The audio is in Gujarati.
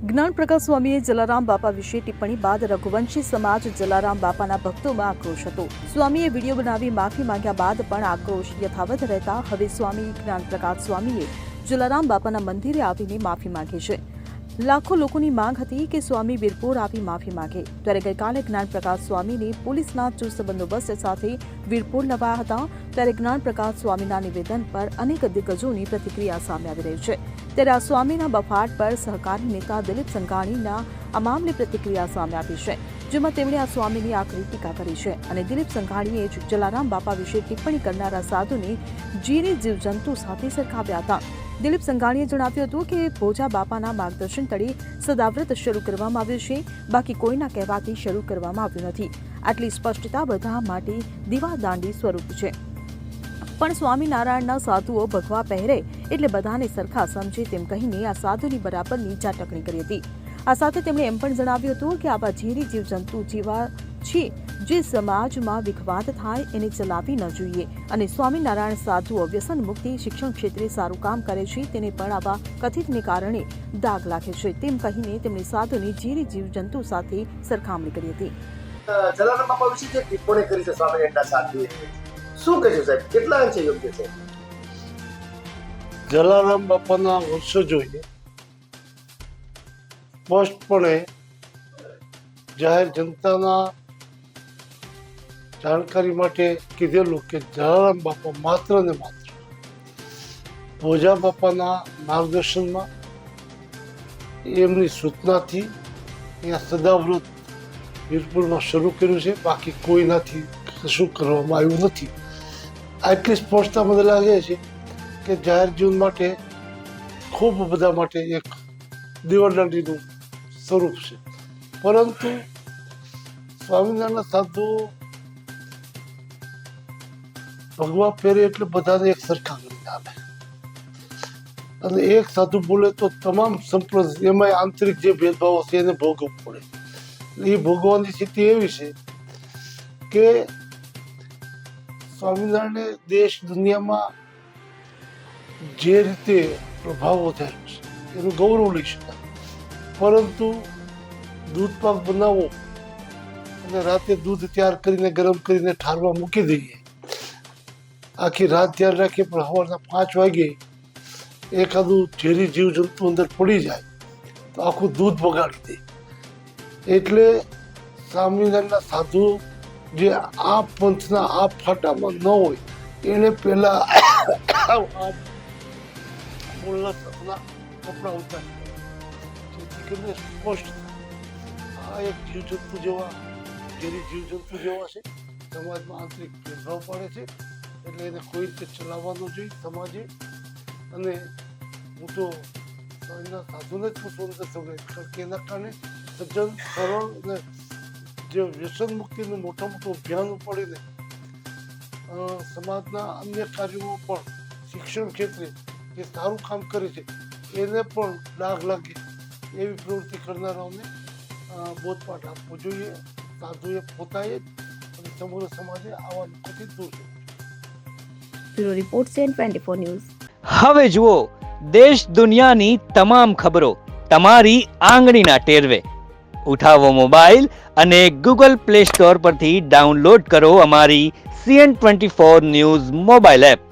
જ્ઞાનપ્રકાશ સ્વામીએ જલારામ બાપા વિશે ટિપ્પણી બાદ રઘુવંશી સમાજ જલારામ બાપાના ભક્તોમાં આક્રોશ હતો। સ્વામીએ વિડીયો બનાવી માફી માંગ્યા બાદ પણ આક્રોશ યથાવત રહેતા હવે સ્વામી જ્ઞાનપ્રકાશ સ્વામીએ જલારામ બાપાના મંદિરે આવીને માફી માંગી છે। લાખો લોકોની માંગ હતી કે સ્વામી વીરપુર આવી માફી માંગે, ત્યારે ગઈકાલે જ્ઞાનપ્રકાશ સ્વામીને પોલીસના ચુસ્ત બંદોબસ્ત સાથે વીરપુર લવાયા હતા। ત્યારે જ્ઞાનપ્રકાશ સ્વામીના નિવેદન પર અનેક દિગ્ગજોની પ્રતિક્રિયા સામે આવી રહી છે। ત્યારે આ સ્વામીના બફાટ પર સહકારી નેતા દિલીપ સંઘાણીના આ મામલે પ્રતિક્રિયા સામે આવી છે, જેમાં તેમણે આ સ્વામીની આકરી ટીકા કરી છે અને દિલીપ સંઘાણીએ જ જલારામ બાપા વિશે ટિપ્પણી કરનારા સાધુને જીરી જીવજંતુ સાથે સરખાવ્યા હતા। દિલીપ સંઘાણીએ જણાવ્યું હતું કે ભોજા બાપાના માર્ગદર્શન તળે સદાવ્રત શરૂ કરવામાં આવ્યું છે, બાકી કોઈના કહેવાથી શરૂ કરવામાં આવ્યું નથી। આટલી સ્પષ્ટતા બધા માટે દીવાદાંડી સ્વરૂપ છે, પણ સ્વામિનારાયણના સાધુઓ ભગવા પહેરે એટલે બધાને સરખા સમજે તેમ કહીને આ સાધુની બરાબરની ચાટકણી કરી હતી। આ સાથે તેમણે એમ પણ જણાવ્યું હતું કે આવા ઝેરી જીવજંતુ જેવા છે જે સમાજમાં વિખવાદ થાય એને ચલાવી ન જોઈએ અને સ્વામિનારાયણ સાધુઓ વ્યસન મુક્તિ શિક્ષણ ક્ષેત્રે સારું કામ કરે છે તેને પણ આવા કથિતને કારણે દાગ લાગે છે તેમ કહીને તેમણે સાધુની ઝેરી જીવજંતુ સાથે સરખામણી કરી હતી। જલારામ બાપા વિશે જે ટિપ્પણી કરી છે સ્વામિનારાયણના સાધુએ, શું કહેશો સાહેબ, કેટલા અંશે યોગ્ય છે? જલારામ બાપાના વંશજોએ સ્પષ્ટપણે જાહેર જનતાના જાણકારી માટે કીધેલું કે જલારામ બાપા માત્ર ને માત્ર ભોજા બાપાના માર્ગદર્શનમાં એમની સૂચનાથી અહીંયા સદાવ્રત વીરપુરમાં શરૂ કર્યું છે, બાકી કોઈનાથી કશું કરવામાં આવ્યું નથી। આટલી સ્પષ્ટતા મને લાગે છે કે જાહેર જીવન માટે ખૂબ બધા માટે એક દીવાદાંડીનું સ્વરૂપ છે, પરંતુ સ્વામિનારાયણના સાધુઓ ભગવા પહેરે એટલે બધાને એક સરખા કરીને આવે અને એક સાધુ બોલે તો તમામ સંપ્રદાય એમાં આંતરિક જે ભેદભાવો છે એને ભોગવવું પડે। એ ભોગવવાની સ્થિતિ એવી છે કે સ્વામિનારાયણે દેશ દુનિયામાં જે રીતે પ્રભાવો થયેલો છે એનું ગૌરવ લઈ શકાય, પરંતુ દૂધ પાક બનાવો અને રાતે દૂધ તૈયાર કરીને ગરમ કરીને ઠારવા મૂકી દઈએ, આખી રાત ધ્યાન રાખીએ પણ સવારના 5 વાગે એકાદું ઝેરી જીવજંતુ અંદર પડી જાય તો આખું દૂધ બગાડી દે। એટલે સ્વામિનારાયણના સાધુ જે આ પંથના આ ફાટામાં ન હોય એને પહેલા મૂળના કપડા ઉતારી જેથી કરીને સ્પષ્ટ આ એક જીવજંતુ જેવા ઝેરી જીવજંતુ જેવા છે, સમાજમાં આંતરિક ભેદભાવ પડે છે, એટલે એને કોઈ રીતે ચલાવવાનું જોઈએ સમાજે। અને હું તો સ્વામીના સાધુને જ પસંદ સમજે, કારણ કે એના કારણે સજ્જન સરળ અને જે વ્યસન મુક્તિનું મોટું અભિયાન ઉપાડીને સમાજના અન્ય કાર્યોમાં પણ શિક્ષણ ક્ષેત્રે જે સારું કામ કરે છે એને પણ ડાઘ લાગે એવી પ્રવૃત્તિ કરનારાઓને બોધપાઠ આપવો જોઈએ। સાધુએ પોતાએ અને સમગ્ર સમાજે આવા લોકોથી દૂર રહેવું જોઈએ। Bureau report CN 24 news. હવે જુઓ દેશ દુનિયાની તમામ ખબરો તમારી આંગળીના ટેરવે। ઉઠાવો મોબાઈલ અને Google Play Store પરથી ડાઉનલોડ કરો અમારી CN 24 ન્યૂઝ મોબાઈલ એપ।